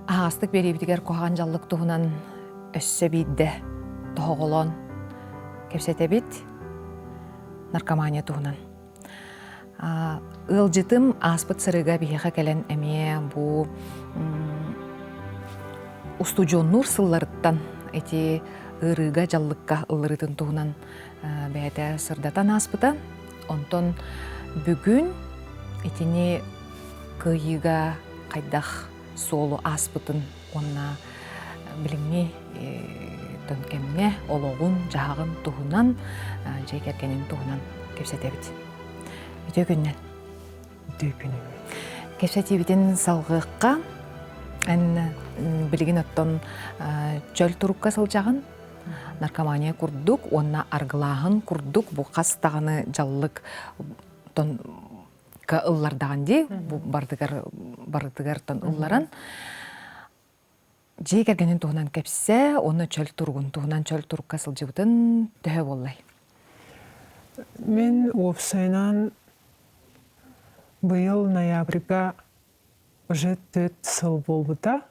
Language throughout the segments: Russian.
Ағастық беребітігер қоған жаллық туғынан өссі бейді тоғылон кепсете бит наркомания туғынан. Үлжітім аспыт сырыға бейіға кәлін әме бұ устужоннур сылларыттан әте ырыға жаллыққа ылырытын туғынан бәйті сырдатан аспыта. Онтон бүгін әтіне күйіға қайдақ солу аспытын онна біліңне төнкемне олоғын жағын туғынан жайкергенін туғынан кепсетебіт. Үті күннен? Үті күннен. Кепсетебітін салғыққа ән білігін оттон чөл тұрыққа сылжағын наркомания күрдік, онна арғылағын күрдік, бұл қастағыны жаллық ка ыллардаған де, бардығар тон ылларан. Жей кергенін туғынан кепсе, оны чөл тұрғын, туғынан чөл тұрыққа сылжығытын төхі болай. Мен опсайнан бұйыл ноябрьға уже 4 сыл болбыта.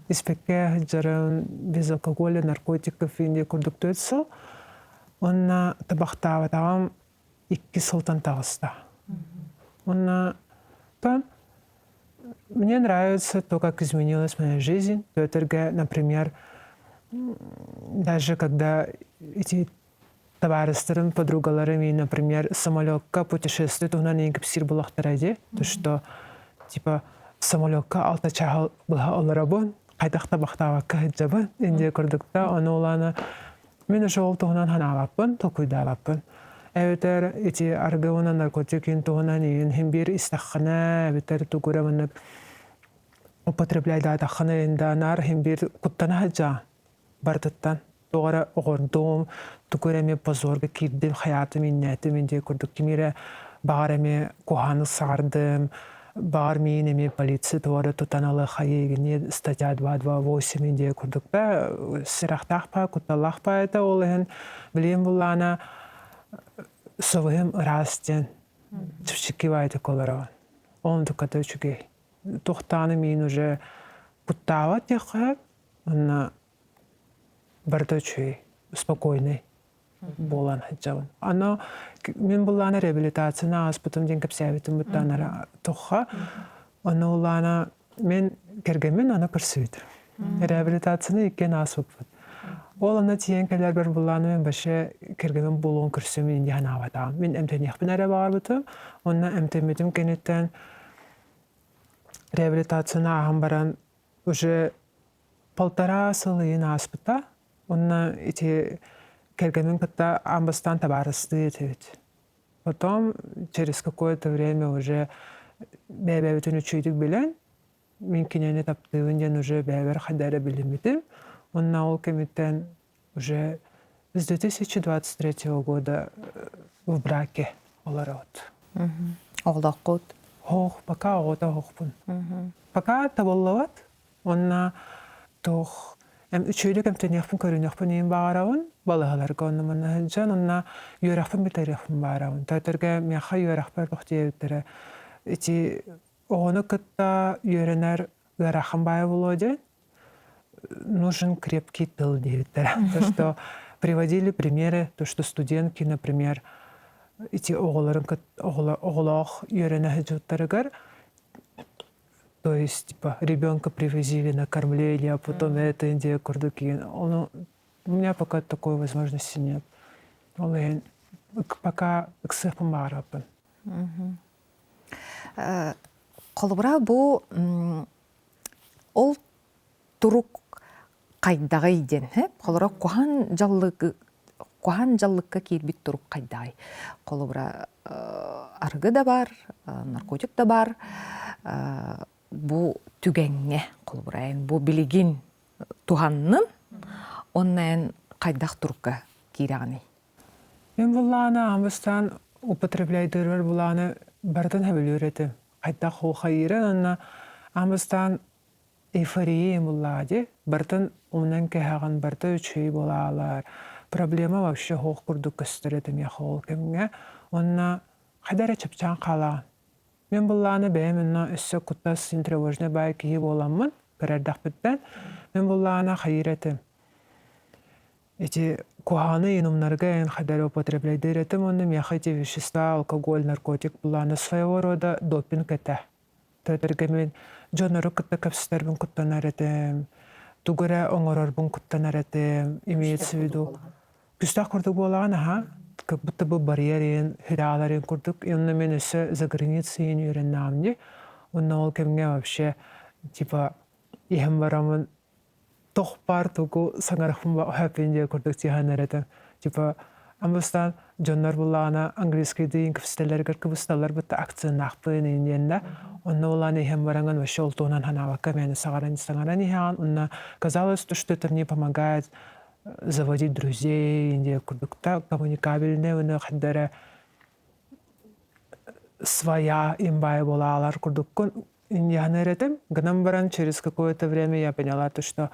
Испекке жарын без алкоголя, наркотиков инде күрдік 4 сыл. Онна табақтава тағам 2 сылтан тағыста. Онна, мне нравится то, как изменилась моя жизнь. Например, даже когда эти товарищи, подругаларами, например, самолетка путешествует, она не кипсир была вторая, то что типа самолетка алтачахал была оларабон, кайдахта бахтава кайджабан, инде курдукта, она улана, мен уже олтугнан ханалаппын, токуйдалаппын. Эвитер эти аргавана наркотикин тугнан ин химбир истахана, эвитер тугураванак употребляй датахана инданар химбир куттана хаджа бартаттан. Тогара огордум, тугураме позорга кирдим, хаятым иннетим, инде курдук кимире багараме куханы сардым, багар мейнеме полиция туара тутаналы хайегине статья 228 инде курдукта сирахтахпа, куталахпа это олehen билем булана совым растен чувчикивайте колорон. Он tukata чугей. Тухтаны мин уже кутава теха, на бардачий, спокойный болан хаджаван. Ано мен булана реабилитацияна аспытым ден кепсевитим буттанара тоха. Ано улана мен кергемен ана көрсөйт. Реабилитацияны иккен асыппыт. Ол ана тиен келер бір буланы мен башы кергемен болуын көрсөмен инде ханаватам. Мен эмтенияқпен әрі бағарбытым. Онна эмтемедім кенеттен реабилитацияна ағам баран уже 1,5 сылыйын аспыта. Онна эти кергемен кытта амбастан табарысты етевит. Потом через какое-то время уже бәбәбітін үчүйдік білен, мен кенені таптығын уже бәбәр қадары білімедім. Онна ол кеметтен уже с 2023 года в браке оларот. Оғлақ қод? Хоқ, пока оғыта хоқпын. Пока табыллават, онна тоқ үчөйдік әмтенеқпін көрінеқпін ең бағарауын, балығаларға онымын әжан, онна үйерақпын бітареқпін бағарауын. Тәтірге меқа үйерақпар бұқты ебіттірі. Эти оғыны күтта үйерінер үйерақын бай болуды, нужен крепкий тыл ебіттірі. То, что приводили примеры, то, что студентки, например, эти оғылақ үйеріні әжуттарығар, то есть, типа, ребенка привозили на кормление, а потом это Индия, Курдуки. У меня пока такой возможности нет. Пока эксепом арапен. Қолыбыра бұл ол тұрук қайдағы иден. Қолыбыра қоған жаллыққа кейбіт тұрук қайдағы. Қолыбыра арғы да бар, наркотик да бар. Бұл түгенге қолбырайын, бұл білеген туғанның, оннайын қайдақ тұрыққа кейрағыны? Мен бұланы амыстан употребляйдырыр бұланы бардың әбіл өретім. Қайдақ ол қайырын, онна амыстан эйфория бұлады, бардың онын кәғын барды үчей болалар. Проблема вообще хоқ күрдік көстіретім яқы ол кемге. Онна қайдары чапчан қалаған. Мен бұланы бәйімінна үсі құттас синтревожны бай кейіп оламын, көрәрдәк бүттен, мен буллана хайретим. Эти куханы инумнарга ен хадар употребляйдер этим, онны мяха эти вещества, алкоголь, наркотик буллана своего рода допинг это. Төтөргө мен жонору кытта капсытербин куттанар этим, тугура оңорорбун куттанар этим, имеется в виду. Күстах курдук болаган, ага, как будто бы барьерин, хираларин курдук, и онны мен өсө за границей үйрен намни, онны ол кемге вообще, типа, ихем барамын, тохпар тугу саңарахым хэппинде курдук тиханар этим. Типа, амбастан жоннор буллагана английский дейин кыфстелергер кыбысталар бутта акциянахпын инденда, онны улан ихем баранган вообще олтуунан ханавакка мени саңаран ихан, онна казалось, что это мне помогает заводить друзей, инде курдукта коммуникабельне, уны хаддара своя имбай булалар курдуккун индианер этим. Гнам баран через какое-то время я поняла то, что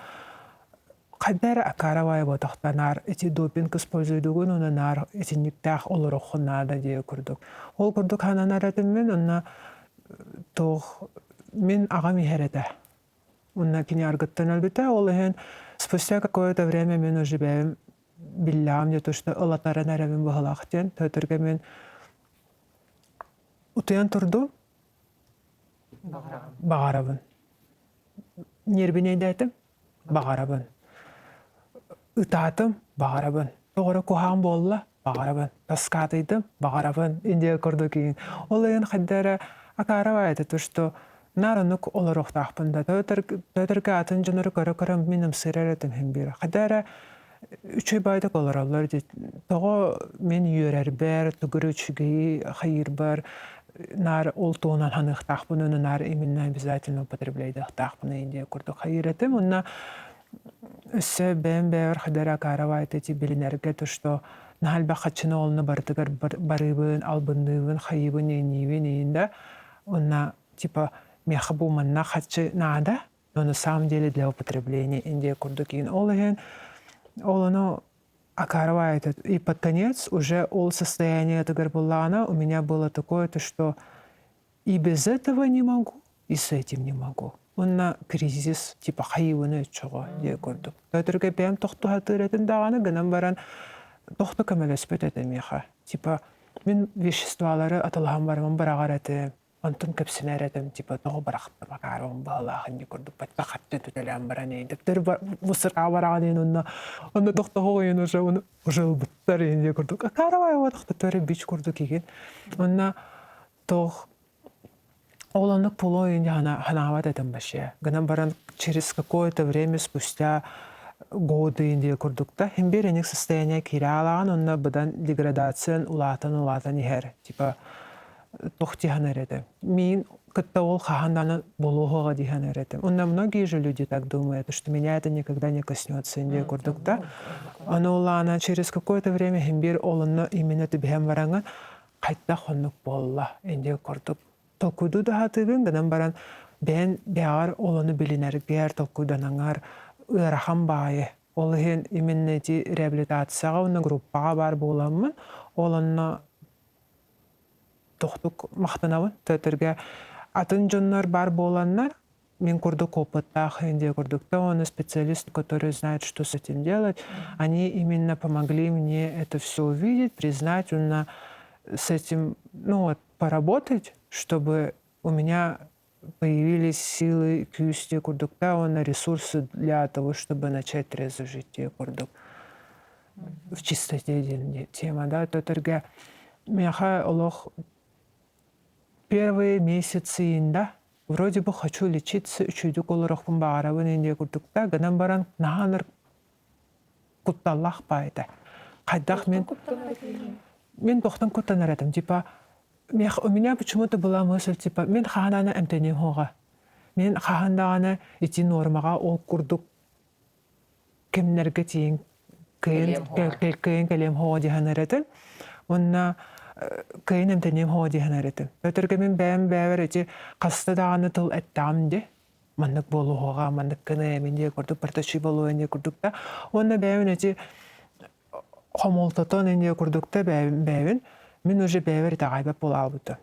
хаддара акаравай ботахтанар, эти допинг используйдугун, унанар, эти никтах олорохунада дие курдук. Ол курдук хананар этим мен, онна тох мен агами херете. Унна кини аргыттан албита, ол эхен спустя какое-то время мен уже биллям, не то, что олатаран арабин бахалахтен, төтөргө мен утуян турду бағарабын. Нербине дәтім бағарабын. Ытатым бағарабын. Тоғыры кухам болла бағарабын. Таскатыйдым бағарабын. Индия көрді кейін. Ол ең қаддары акарава айты, то, что нарынық олар оқтақпында. Төтіргі атын жыныры көрі-көрім менім сырар етім хем бері. Қаддары үчөй байдық олар олар дейді. Тоғы мен үйерер бәр, түгірі үчігі қайыр бар. Нар олтуунан ханықтақпын, оны нар именно обязательно употребляйды ықтақпын Индия көрді қайыр етім. Онна өсі бән-бәр қаддары акарава айты ті білінерге, то, что нахал бақатшыны олыны бардығыр барыбын, албындыбын, қайыбын, енейбін, енді. Онна, типа, меха буманна хатчы нада, но на самом деле для употребления Индия курдукин олыген, олыну акарвает. И под конец уже ол состояние Тагарбулана у меня было такое, то, что и без этого не могу, и с этим не могу. Он на кризис, типа хайваны чего, где курдук. Только бем тохту хатыретін дағаны, гынан баран тохту камелеспет это меха. Типа, мен веществалары атылған барман барағар әтім. Антон кепсинер этим, типа, того барахты бакаром балахын не курдук, патка хатты түтелем бараны. Дептер мусырға барағын онна тохтого ен уже ұлбыттар енде курдук. Акаравай ватықты төрі бич курдук еген. Онна тох оланық полу енде ханават этим баше. Гынан баран через какое-то время спустя годы енде курдукта, хемберенек состояние киралаған, онна бұдан деградациян улатан ехер. Типа, тохтихан эретем. Мин кытта ол хаханданы болуға дихан эретем. Онна многие же люди так думают, что меня это никогда не коснется Индия курдукта. Она через какое-то время химбир олынны именно түбіхен бараңын қайтта хоннук болла Индия курдук. Толкуйду да хатыбын, гынан баран бен беғар олыны билинергер, толкуйданаңар ырахан байы. Олыхен именно ди реабилитацияға, оны группаға бар боламын, олынны тоқтук мақтанабын. Төтірге атын жоннар бар боланнар, мен курдук опыттах Индия курдукта, он специалист, который знает, что с этим делать. Они именно помогли мне это все увидеть, признать, с этим, поработать, чтобы у меня появились силы кюсти курдукта, ресурсы для того, чтобы начать трезво жить курдук. В чистоте тема, да, төтірге меха олох первые месяцы инда вроде бы хочу лечиться, чудюк олорохпун бағарабын Индия курдукта, гынан баран наханыр кутталлах байды. Қайдақ мен тоқтан куттанар едім. Типа, у меня почему-то была мысль, типа, мен хахананы әмтенен хоға. Мен хахандағаны ити нормаға ол курдук кемнерге тейін кәлем хоға диханар едім. Онна кайын әмтенем хоға диханар едім. Өтірге мен бәвір еті қасты дағаны тыл әттамды. Мандық болу хоға, мандық кіні әменде күрдік, парташи болу әнде күрдікта. Онна бәвін еті қомолтатон әнде күрдікта бәвін. Мен уже бәвір тағайбап бола албыды.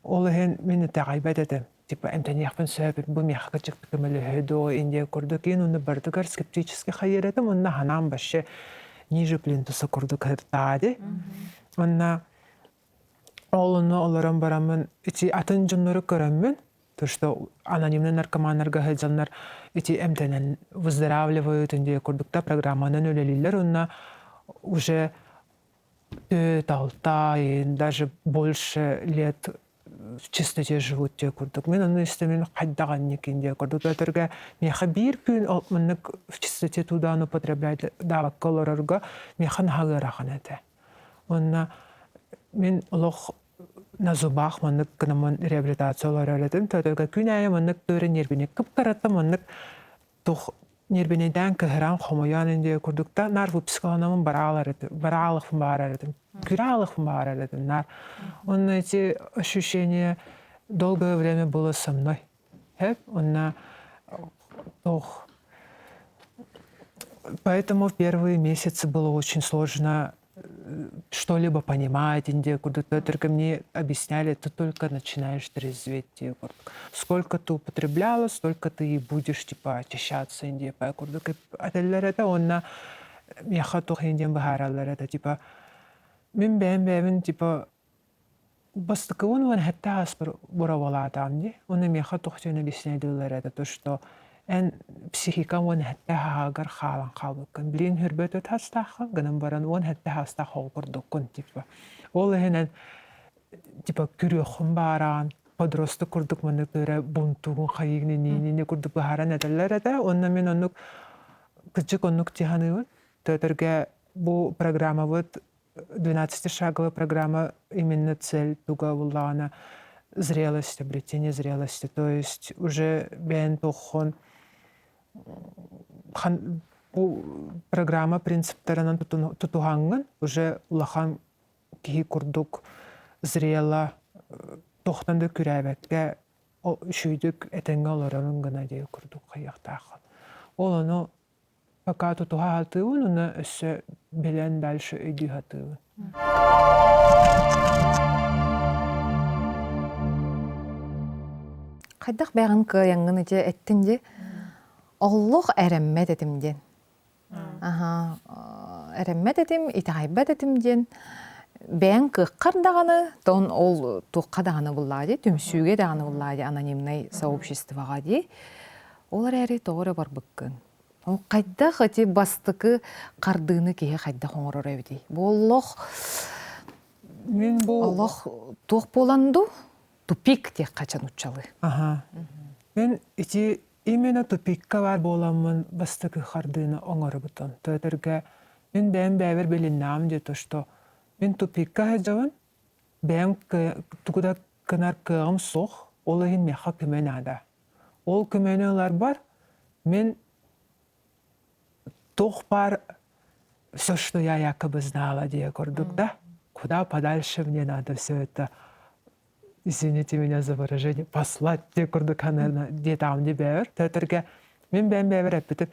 Ол әйін мені тағайбат едім. типа эмтенияхпен сөйбіп, бұл мияққа чықты көмілі хөдо, инде көрдік, ең оны бардығар скептически хайыретім, онна ханам башы ниже плинтусы көрдік хыртады. Онна олыны оларан барамын, ити атын жонлары көрәмін, то, что анонимный наркоманларға хәлжанлар ити эмтенен выздоравливают, инде көрдікта программанын өлелілер, онна уже 4-6, даже больше лет в чистоте живут те курдук. Мен оны истемен қайдаған некенде курдук. Өтірге меха бір күн олманнык в чистоте тудан употребляет давак колорорга механ хагырахан әті. Онна мен олық на зубах маннык кынамын реабилитациялар әлетім. Өтірге күн айы маннык төрі нербіне кіп қаратым маннык тух нербинеден кыһыран хомоян инде курдукта нар выпусканамын баралых бар эредим. Кюралых бар эредим нар. Он эти ощущения долгое время было со мной. Он поэтому в первые месяцы было очень сложно что-либо понимать, инде курдукта только мне объясняли, ты только начинаешь трезветь. Сколько ты употребляла, столько ты и будешь типа очищаться, инде по курдука. Ателлер это он на мяхатох индиан бахараллер это типа мен бэм типа бастыкын он хатта аспыр буравала тамди. Он мяхатох тёна объясняли это то, что эн психика он хатта хагар халан халбыкын. Блин хөрбөтөт хастахын, гынан баран он хатта хастах холгурдукун типа. Ол хенен типа күрөхүн баран, подросток курдук маны көрө бунтугун хайыгны не курдук бахаран этелер эте. Онна мен онук кычык онук тиханыбын. Төтөргө бу программа вот 12-шаговая программа именно цель туга буллана зрелость, обретение зрелости. То есть уже бен тохон программа принциптарынан тутуганган уже улахан кихи курдук зрела тохтанды күрәбәткә шүйдік этенге оларының гына дей курдук хаяқтақын. Ол оны пока тутуға хатыуын, оны өссі білен дальше өйді хатыуын. Қайдақ бәғін каяңғын өте әттінде Оллох әрәммәт этимден. Әрәммәт этим, итағайбәт этимден. Бән кыққар дағаны, тон ол туққа дағаны бұллады, түмсуге дағаны бұллады, анонимный сообществоға де. Олар әрі тоғыры бар бұққын. Қайдақ әте бастықы қардығыны кейі қайдақ оңырыр әуді. Оллох туқ боланды, тупик тек қачан ұтчалы. Мен ити именно тупикка бар боламын бастықы қардығыны оңыры бұтын. Төтірге мен бән бәвір біліннам де то, что мен тупикка әжауын, бән тұғыда кынар кығым соқ, ол ең меха күмен ада. Ол күменелер бар, мен тоқ бар, все, что я якобы знала, де көрдік да, куда подальше мне надо все это, извините меня за выражение, послать, де көрдік, наверное, де там де бәвір. Төтірге мен бән бәвір әппетіп,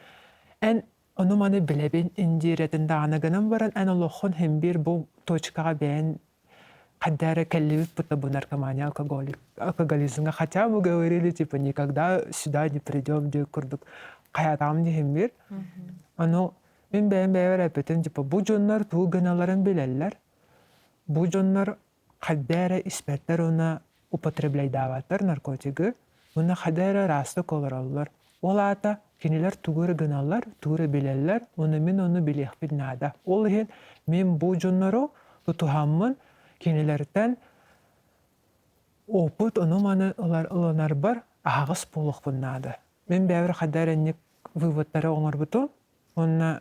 ән onu mani bilebin indiretin dağınıgının varan en Allah'ın hem bir bu точкаға бәйін қаддары кәллебіп бұта bu наркомания, алкоголизмға. Хотя мы говорили, типа, никогда сюда не придем, де күрдік. Қаятам де hem bir. Onu мен бәйін бәйір әпетін, типа, bu jonlar tuğ gınaların bilelер. Bu jonlar қаддары ispertler ona употребляй даваттар наркотигі. Ona қаддары rastık olur alırlar. Ola ata keniler tuğurı gınalar, tuğurı bileller, onu men onu bilek bilnada. Ol hen men bu jonları tutuhamın kenilerden oput onu manı ılanar bar ağız poluk bilnada. Men bävir kadar ennek vıvıtları oңar butu, onna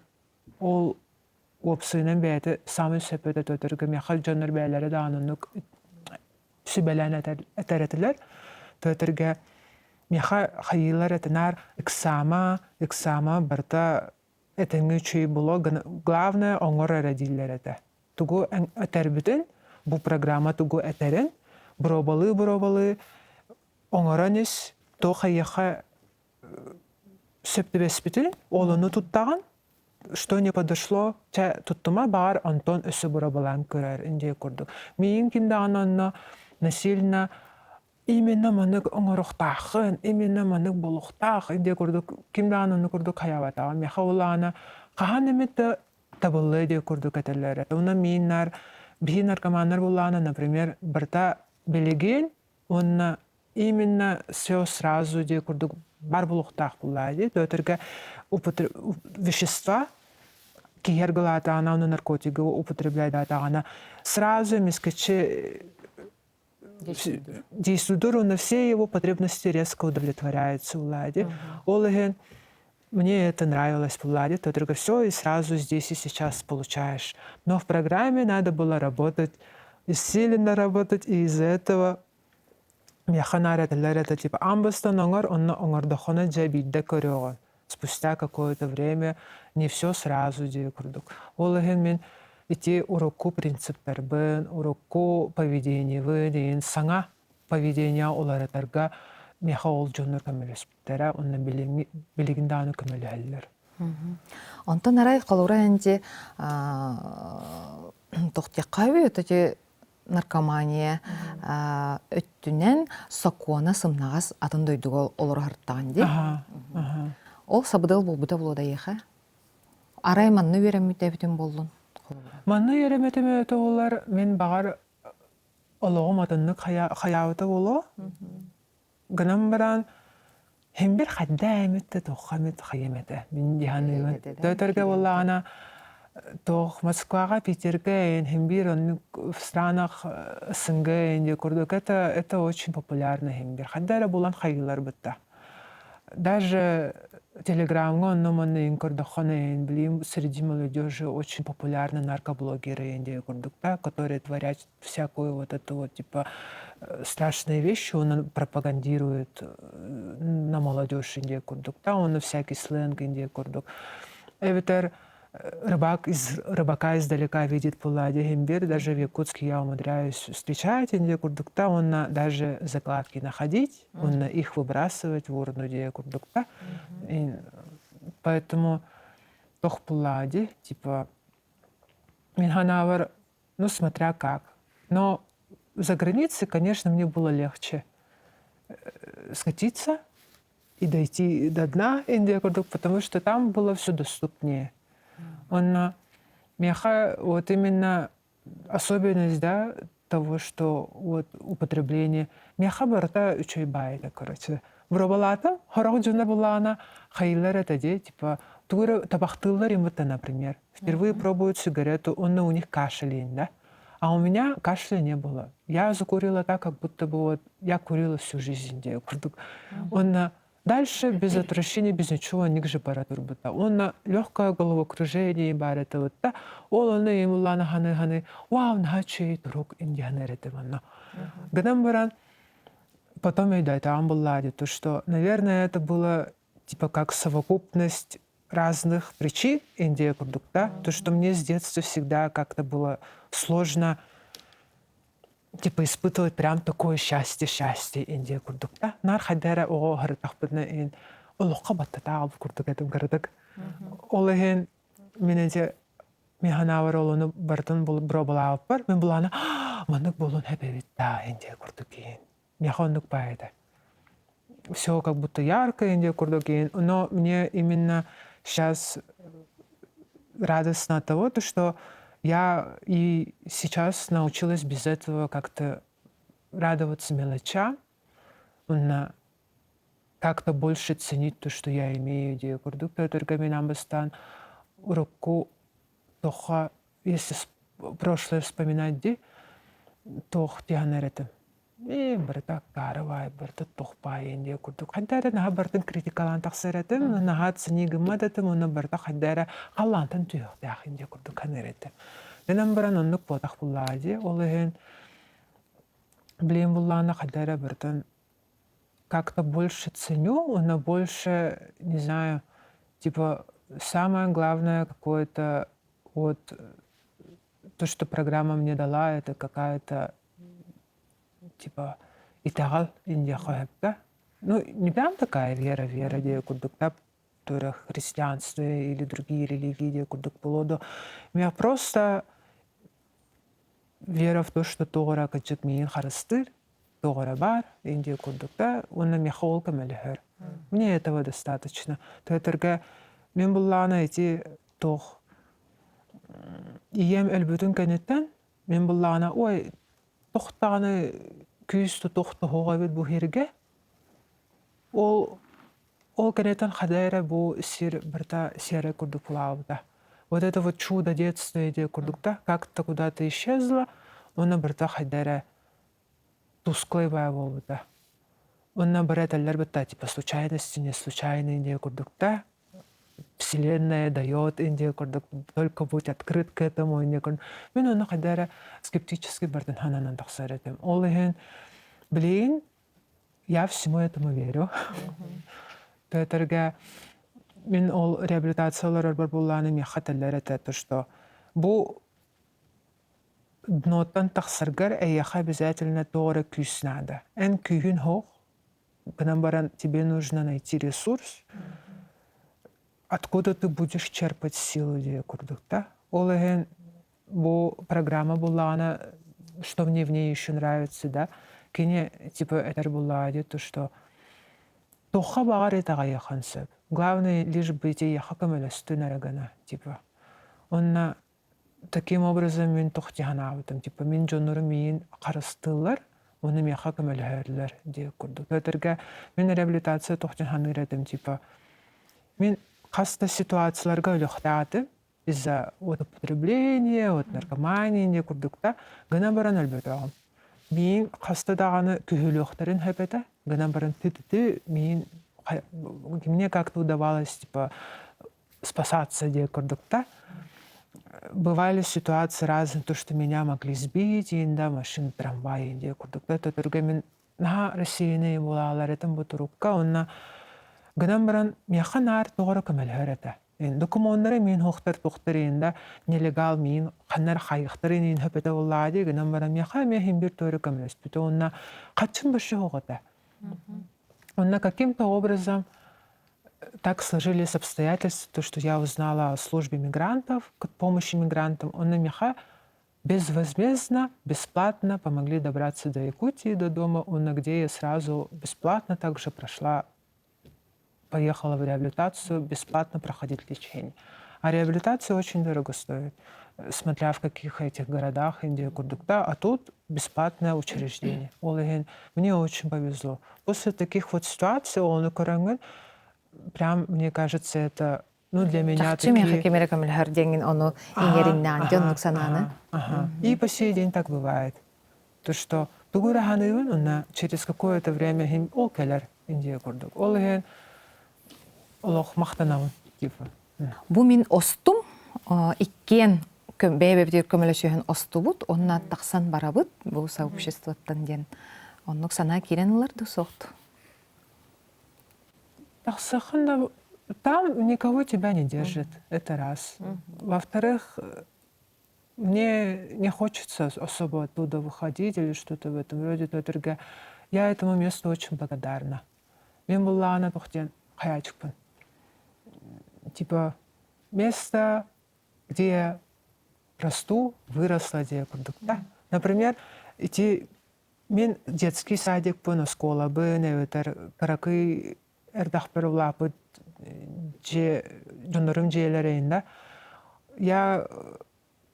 ol opsuynen bäti samı sepete tötürgü mehal jonlar bäleri dağınınık sübelen eteretiler. Tötürgü Меха хайылар этинар иксама барта этенге чүй було. Главное оңор эредиллер эте. Тугу этербитин, бу программа тугу этерин, буробалы, оңоранис, то хайыха сөптебеспитин, олыны туттаган, что не подошло, че туттума бар Антон өсі буробалан көрер, инде көрдік. Мейін кимдаган онна насильно именно манык оңорохтахын, именно манык болохтах, инде курдук, кимдан оны курдук хаябата, меха улана, кахан эмете табылы де курдук этеллер. Уна миннар, бихи наркоманнар булана, например, барта белеген, онна именно все сразу де курдук бар болохтах буллади, то это вещества, кихергалата, она наркотики употребляет, она сразу мискачи действует, на все его потребности резко удовлетворяются в ладе. Олеген, мне это нравилось в ладе, то только все и сразу здесь и сейчас получаешь. Но в программе надо было работать, усиленно работать, и из-за этого механар это типа амбастан онгор, он онгор дохона джабидда корёгон. Спустя какое-то время не все сразу декурдук. Олеген мен ити урокку принциптарбын, урокку поведение дейін саңа поведение оларатарға меха ол жонор көмөлөспүттара, онна билигинде аны көмөлөһөллөр. Онтон арай қалура энди тохтяккабы өтөтө наркомания өттүнен сокуона сымнагас атын дойдугол олор харттаган ди. Ол сабыдыл болбута болода еха. Арай манны беремите бүтүн болдун. Манны ереметеме өтө олар мен багар ологом атыннык хаябыта боло. Гынан баран хембир хадда эметте тохамет хаемете. Мен диханы дөтөргө болла ана тох Москвага, Питерге, хембир он в странах СНГ, Индия, Курдук. Это очень популярно хембир. Хаддара булан хайылар бытта. Даже телеграмга номаны инкордоханы блин среди молодежи очень популярны наркоблогеры Индии, Курдук, которые творят всякую вот эту вот типа страшные вещи, он пропагандирует на молодежь Индии, Курдук, он всякий сленг Индии, Курдук. Эвитер рыбака издалека видит пулади хембир, даже в Якутске я умудряюсь встречать Индию, Курдук, он даже закладки находить, он их выбрасывать в урну Индию, Курдук. Поэтому тох пулади, типа Минханавар, ну смотря как. Но за границей, конечно, мне было легче скатиться и дойти до дна Индии, Курдук, потому что там было все доступнее. Он меха, вот именно особенность, да, того, что вот употребление меха барта учой байда, короче. Вробалата, хорох джуна была она, хайлер это де, типа, табахтылар им это, например. Впервые пробуют сигарету, он у них кашель, да? А у меня кашля не было. Я закурила так, как будто бы вот я курила всю жизнь. Он дальше без отвращения, без ничего, ник же паратурбата. Он легкое головокружение, барета вот та, он ему лана ханы, вау, нахачи, друг индианерете ванна. Гадам баран, потом я да, там была, то что, наверное, это было типа как совокупность разных причин Индии, Курдук, да? То, что мне с детства всегда как-то было сложно типа испытывать прям такое счастье Индия, Курдук, да? Нар хадера о харитахбытна ин олоққа баттата алып Курдук этим кырдык. Олеген менеде механавар олону бартын бробала алып бар. Мен буланы манык болун хепебит да Индия, Курдук ин. Механнык байда. Все как будто ярко Индия, Курдук ин. Но мне именно сейчас радостно от того, что я и сейчас научилась без этого как-то радоваться мелочам, как-то больше ценить то, что я имею, Индия, Курдук, только Минамбастан, урокку, тоха, если прошлое вспоминать, тох тианеретем. Барта каравай, барта тохпай Индия, Курдук. Хаддара наха бартын критикалан тахсаретем, наха ценигымадетем, уна барта хаддара халлантан түйөктях Индия, Курдук ханеретем. Менен баран оннук потах буллади, олеген блин буллана хаддара бартын как-то больше ценю, уна больше, не знаю, типа самое главное какое-то вот то, что программа мне дала, это какая-то типа итагал Индия хаябта. Ну, не прям такая вера, где курдукта, которая христианство или другие религии, где курдук полодо. У меня просто вера в то, что Тора качет мин харастыр, тоғыра бар, инде курдукта, онна мехол камелехер. Мне этого достаточно. Төтөргө мен булланы эти тох ием элбүтүн кенеттен, мен булланы ой тохтаны күйістü тохты хоға бит бу херге. Ол кенеттен хадайра бу сир бірта сере курдук плавда. Вот это вот чудо детства идея курдукта, как-то куда-то исчезла, она бірта хадайра тусклый бая болбута. Она берет аллербата, типа случайности, не случайно идея курдукта. Вселенная дает Индия курдук, только будь открыт к этому Индия курдук. Мен оны хадайра скептически бардын хананан тахсаретем. Ол еген, блин, я всему этому верю. Төтөргө мен ол реабилитациялар бар булланы мехаталлар этет, что бу дноттан тахсаргар эяха обязательно тоора күйс надо. Эн күйін хох, гынан баран тебе нужно найти ресурс, откуда ты будешь черпать силу дия курдукта. Ол еген бу программа булланы, что мне в ней еще нравится, да, кине типа этер буллады, то что тоха багар этага яхансып. Главное лишь быть и яха камелесту нарагана, типа. Онна таким образом мен тохтиханабытым, типа мен жонору мейин карыстылар, оны меха камелехерлер дия курдук. Өтірге мен реабилитация тохтиханы иретим, типа. Мен каста ситуацияларга өлөхтаатым, из-за от употребления, от наркомании дия курдукта, гына баран өлбөтөгім. Мен каста даганы күхөлөхтерин хэпета, гына баран ты мне как-то удавалось, типа, спасаться дия курдукта. Бывали ситуации разные, то, что меня могли сбить, инда машин, трамвай, дия курдукта. Это турге мен на России булалар, это бутурукка, онна гына баран механар тоғыра камелхерета. Документары мен хоқтар тоқтарында нелегал мен қанар қайықтарын ен хөпеті олады, гынан барам яха мехин бір төрі көмілеспіті, онна қатшын бұшы хоғыда. Онна каким-то образом так сложились обстоятельства, то, что я узнала о службе мигрантов, к помощи мигрантам, онна меха безвозмездно, бесплатно помогли добраться до Якутии, до дома, онна где я сразу бесплатно также поехала в реабилитацию, бесплатно проходить лечение. А реабилитация очень дорого стоит, смотря в каких этих городах Индия курдукта, а тут бесплатное учреждение. Мне очень повезло. После таких вот ситуаций, прям, мне кажется, это, ну, для меня такие... И по сей день так бывает. То, что через какое-то время Индия курдук. Олох мақтанамын, типа. Бу мин остум, иккен бәйбәбдер көмөлөсөһөн остубут, онна тақсан барабыт, бу сообществоттан ден. Оннук сана киренлар дусохт. Тақсахан, там никого тебя не держит, это раз. Во-вторых, мне не хочется особо оттуда выходить или что-то в этом роде. Я этому месту очень благодарна. Мен буллана тохтен хаячкпын. Типа место, где я расту, выросла, где я курдукта. Например, мен детский садик пын, школа бын, каракы эрдахпер улапыт, жонорым жейлерейн. Я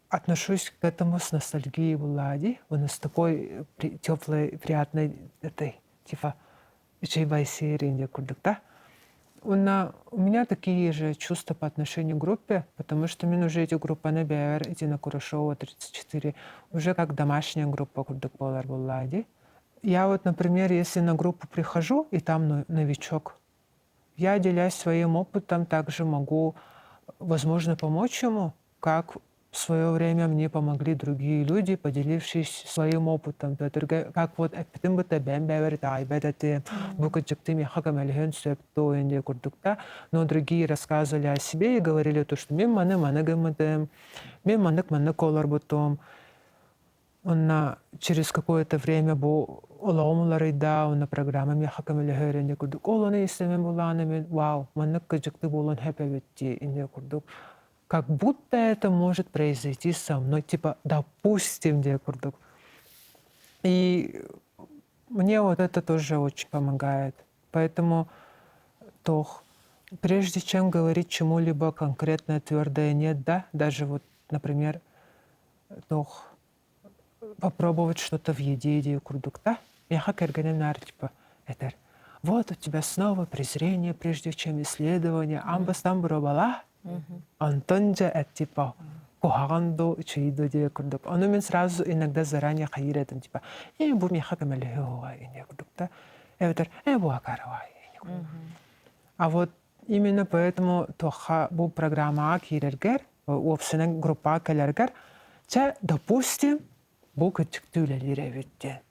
отношусь к этому с ностальгией булади, с такой теплой, приятной этой, типа, чайбайсери инде курдукта. У меня такие же чувства по отношению к группе, потому что мне уже эти группы на БР, эти на Курашова 34, уже как домашняя группа курдукполар булади. Я вот, например, если на группу прихожу, и там новичок, я, делясь своим опытом, также могу, возможно, помочь ему, как в свое время мне помогли другие люди, поделившись своим опытом. Как вот эпитим бы табен бэвэр тайбэдэти, букаджиктим яха камэлхэн сөпту инде курдукта, но другие рассказывали о себе и говорили то, что мен маны гэмэдэм, мен манык колар бутом. Через какое-то время бу олоомулар ида, программа яха камэлхэн инде курдук. Олоны истемен буланы, вау, манык каджикты булын хэпэвэтти инде курдук. Как будто это может произойти со мной, типа, допустим, где курдук. И мне вот это тоже очень помогает. Поэтому прежде чем говорить чему-либо конкретное, твердое нет, да, даже вот, например, попробовать что-то в еде, идею курдук, да, я хакергенен типа, это, вот у тебя снова презрение, прежде чем исследование, амбастан буробала, антонжа, это типа, кухаганду, чейду, идею курдук. Он мен сразу иногда заранее хайретом, типа, бу меха камелева, идею курдук, да, это, бу акарова, а вот именно поэтому тоха бу программа кирергер, опсенен группа келергер, допустим, бу көтүктүүлөр эбитте.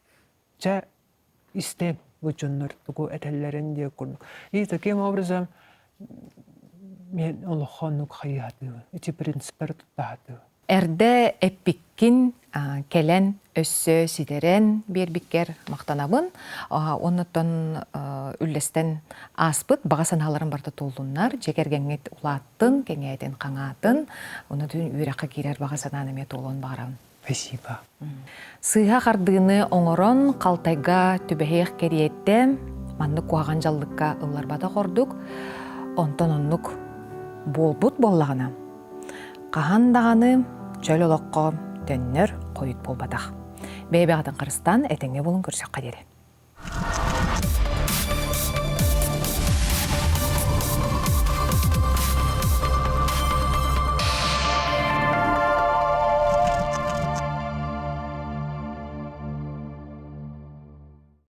Истем вучуннур тугу этеллерин де курдук. И таким образом мен олохоннук хаятыбын. Эти принциптер тутатыбын. Эрде эппиккин келен өссө сидерен бербиккер мактанабын. Оннотон үллестен аспыт бага саналарын барда толдуннар. Жекергеңет улаттын, кеңетин каңатын. Онотун үйракка кирер бага сананы толон барабын. Спасибо. Сыйга кардыны оңорон калтайга түбэхек кериетте манны куаган жаллыкка ылларбата кордук. Онтон оннук болбут боллагына. Кахан даганы чөл олокко төннөр койут болбатах. Бейбегатын кырыстан этеңе болун көрсөк кадери.